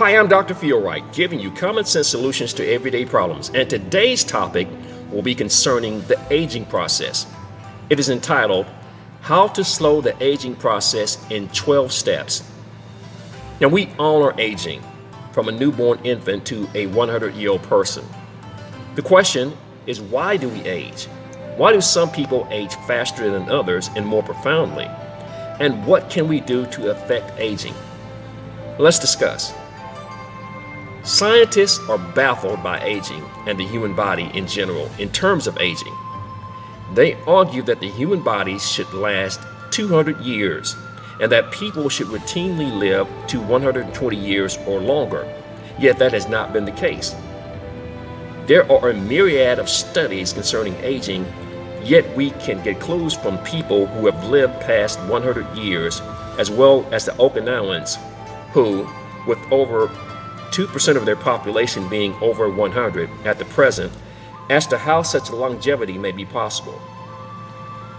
Hi, I'm Dr. FeeRight, giving you common sense solutions to everyday problems. And today's topic will be concerning the aging process. It is entitled, How to Slow the Aging Process in 12 Steps. Now, we all are aging, from a newborn infant to a 100-year-old person. The question is, why do we age? Why do some people age faster than others and more profoundly? And what can we do to affect aging? Let's discuss. Scientists are baffled by aging and the human body in general in terms of aging. They argue that the human body should last 200 years and that people should routinely live to 120 years or longer, yet that has not been the case. There are a myriad of studies concerning aging, yet we can get clues from people who have lived past 100 years, as well as the Okinawans, who, with over 2% of their population being over 100 at the present, as to how such longevity may be possible.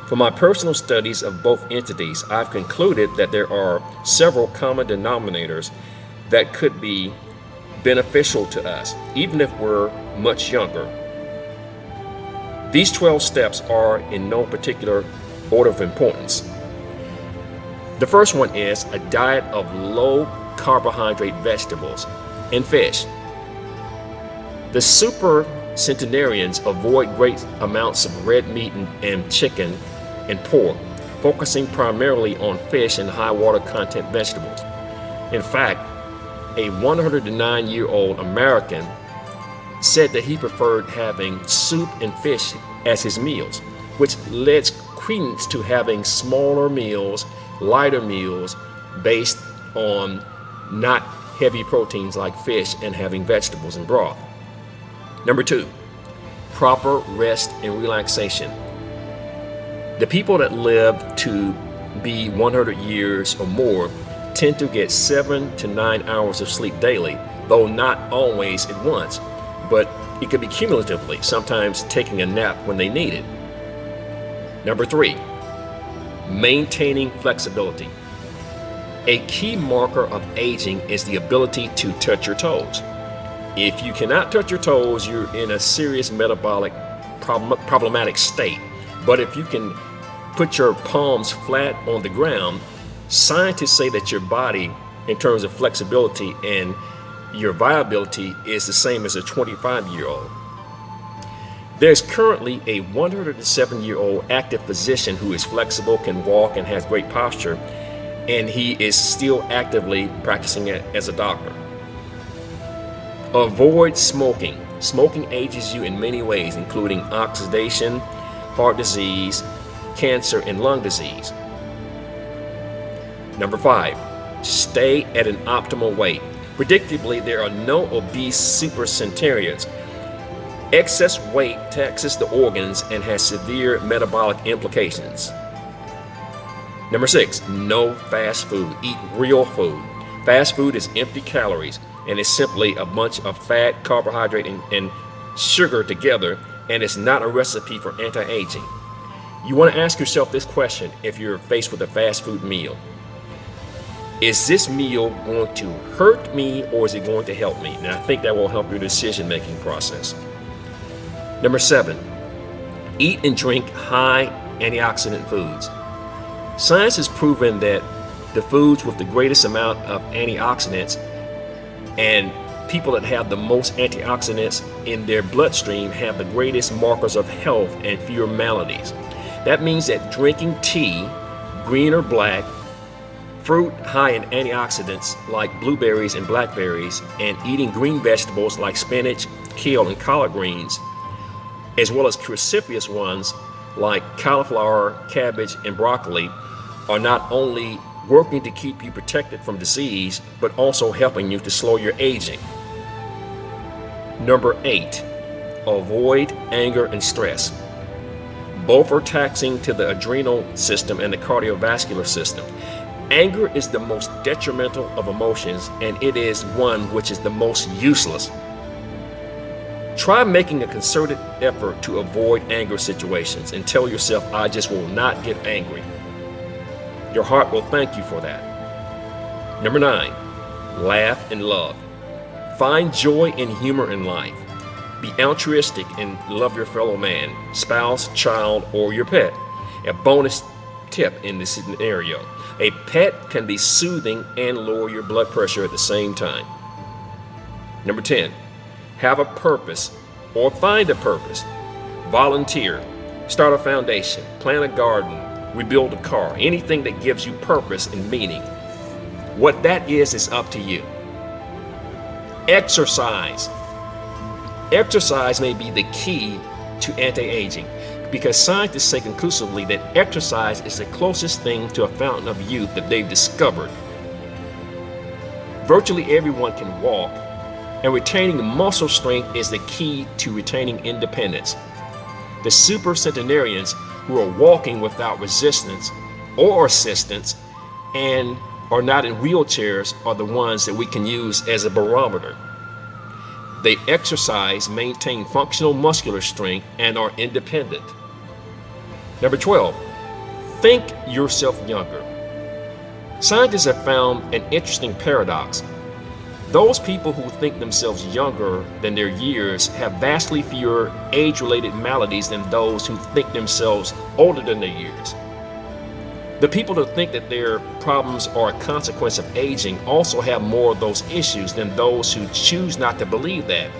From my personal studies of both entities, I've concluded that there are several common denominators that could be beneficial to us, even if we're much younger. These 12 steps are in no particular order of importance. The first one is a diet of low carbohydrate vegetables and fish. The super centenarians avoid great amounts of red meat and chicken and pork, focusing primarily on fish and high water content vegetables. In fact, a 109-year-old American said that he preferred having soup and fish as his meals, which lends credence to having smaller meals, lighter meals based on not heavy proteins like fish and having vegetables and broth. Number 2, proper rest and relaxation. The people that live to be 100 years or more tend to get 7 to 9 hours of sleep daily, though not always at once, but it could be cumulatively, sometimes taking a nap when they need it. Number 3, maintaining flexibility. A key marker of aging is the ability to touch your toes. If you cannot touch your toes, you're in a serious metabolic problematic state. But if you can put your palms flat on the ground, scientists say that your body, in terms of flexibility and your viability, is the same as a 25-year-old. There's currently a 107-year-old active physician who is flexible, can walk, and has great posture, and he is still actively practicing as a doctor. Avoid smoking. Smoking ages you in many ways, including oxidation, heart disease, cancer, and lung disease. Number 5, stay at an optimal weight. Predictably, there are no obese supercentenarians. Excess weight taxes the organs and has severe metabolic implications. Number 6, no fast food. Eat real food. Fast food is empty calories and is simply a bunch of fat, carbohydrate, and sugar together, and it's not a recipe for anti-aging. You want to ask yourself this question if you're faced with a fast food meal. Is this meal going to hurt me or is it going to help me? And I think that will help your decision-making process. Number 7, eat and drink high antioxidant foods. Science has proven that the foods with the greatest amount of antioxidants and people that have the most antioxidants in their bloodstream have the greatest markers of health and fewer maladies. That means that drinking tea, green or black, fruit high in antioxidants like blueberries and blackberries, and eating green vegetables like spinach, kale, and collard greens, as well as cruciferous ones like cauliflower, cabbage, and broccoli, are not only working to keep you protected from disease, but also helping you to slow your aging. Number 8, avoid anger and stress. Both are taxing to the adrenal system and the cardiovascular system. Anger is the most detrimental of emotions, and it is one which is the most useless. Try making a concerted effort to avoid anger situations and tell yourself, I just will not get angry. Your heart will thank you for that. Number 9, laugh and love. Find joy and humor in life. Be altruistic and love your fellow man, spouse, child, or your pet. A bonus tip in this scenario: a pet can be soothing and lower your blood pressure at the same time. Number 10, have a purpose or find a purpose. Volunteer, start a foundation, plant a garden, rebuild a car, anything that gives you purpose and meaning. What that is up to you. Exercise. Exercise may be the key to anti-aging, because scientists say conclusively that exercise is the closest thing to a fountain of youth that they've discovered. Virtually everyone can walk, and retaining muscle strength is the key to retaining independence. The super centenarians who are walking without resistance or assistance and are not in wheelchairs are the ones that we can use as a barometer. They exercise, maintain functional muscular strength, and are independent. Number 12, think yourself younger. Scientists have found an interesting paradox. Those people who think themselves younger than their years have vastly fewer age-related maladies than those who think themselves older than their years. The people who think that their problems are a consequence of aging also have more of those issues than those who choose not to believe that.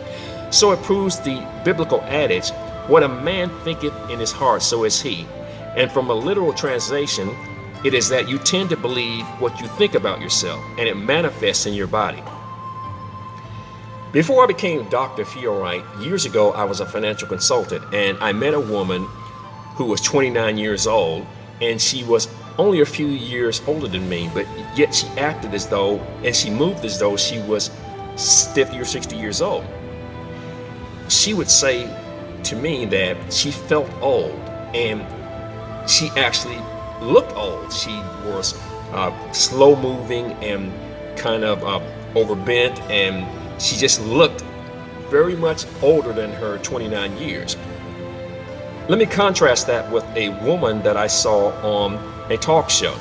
So it proves the biblical adage, "What a man thinketh in his heart, so is he." And from a literal translation, it is that you tend to believe what you think about yourself, and it manifests in your body. Before I became Dr. FeeRight, years ago I was a financial consultant, and I met a woman who was 29 years old, and she was only a few years older than me, but yet she acted as though, and she moved as though she was 50 or 60 years old. She would say to me that she felt old, and she actually looked old. She was slow moving and kind of overbent, and she just looked very much older than her 29 years. Let me contrast that with a woman that I saw on a talk show.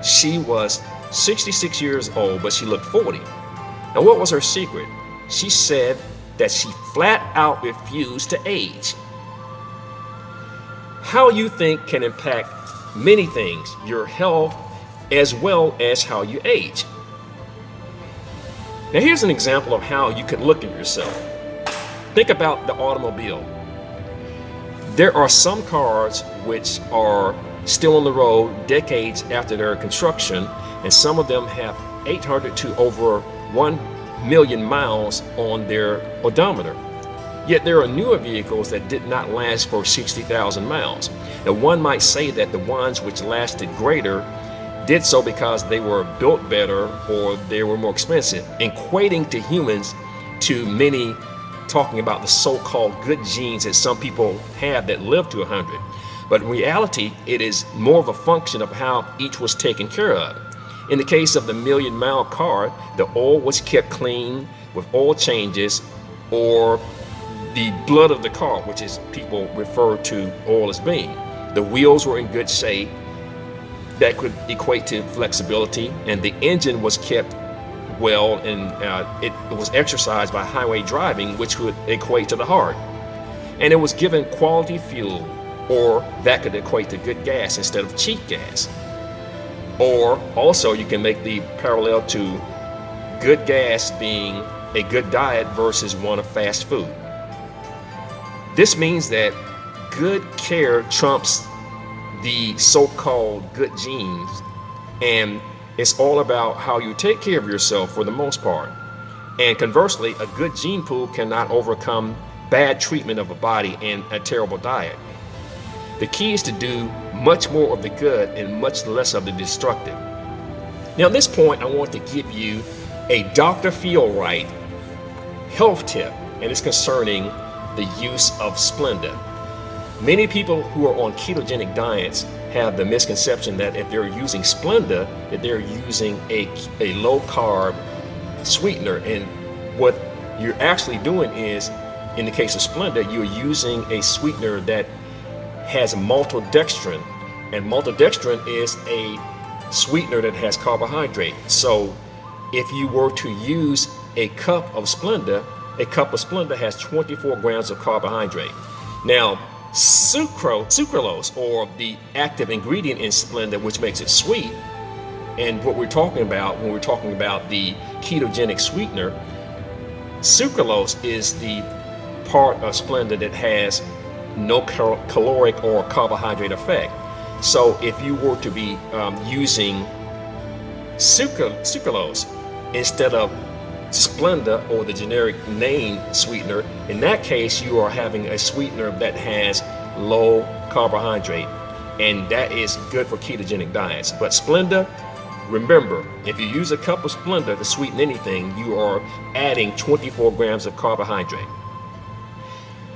She was 66 years old, but she looked 40. And what was her secret? She said that she flat out refused to age. How you think can impact many things, your health as well as how you age. Now here's an example of how you could look at yourself. Think about the automobile. There are some cars which are still on the road decades after their construction, and some of them have 800 to over 1 million miles on their odometer. Yet there are newer vehicles that did not last for 60,000 miles. Now one might say that the ones which lasted greater did so because they were built better or they were more expensive, equating to humans to many talking about the so-called good genes that some people have that live to 100. But in reality, it is more of a function of how each was taken care of. In the case of the million-mile car, the oil was kept clean with oil changes, or the blood of the car, which is people refer to oil as being. The wheels were in good shape. That could equate to flexibility, and the engine was kept well, and it was exercised by highway driving, which would equate to the heart. And it was given quality fuel, or that could equate to good gas instead of cheap gas. Or also you can make the parallel to good gas being a good diet versus one of fast food. This means that good care trumps the so-called good genes, and it's all about how you take care of yourself for the most part. And conversely, a good gene pool cannot overcome bad treatment of a body and a terrible diet. The key is to do much more of the good and much less of the destructive. Now at this point, I want to give you a Dr. FeeRight health tip, and it's concerning the use of Splenda. Many people who are on ketogenic diets have the misconception that if they're using Splenda, that they're using a low-carb sweetener. And what you're actually doing is, in the case of Splenda, you're using a sweetener that has maltodextrin. And maltodextrin is a sweetener that has carbohydrate. So if you were to use a cup of Splenda has 24 grams of carbohydrate. Now, sucralose, or the active ingredient in Splenda, which makes it sweet, and what we're talking about when we're talking about the ketogenic sweetener, sucralose is the part of Splenda that has no caloric or carbohydrate effect. So if you were to be using sucralose instead of Splenda, or the generic name sweetener, in that case you are having a sweetener that has low carbohydrate, and that is good for ketogenic diets. But Splenda, remember, if you use a cup of Splenda to sweeten anything, you are adding 24 grams of carbohydrate.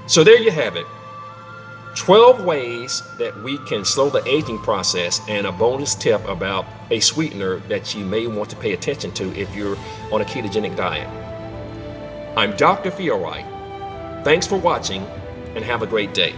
So there you have it. 12 ways that we can slow the aging process, and a bonus tip about a sweetener that you may want to pay attention to if you're on a ketogenic diet. I'm Dr. FeeRight. Thanks for watching, and have a great day.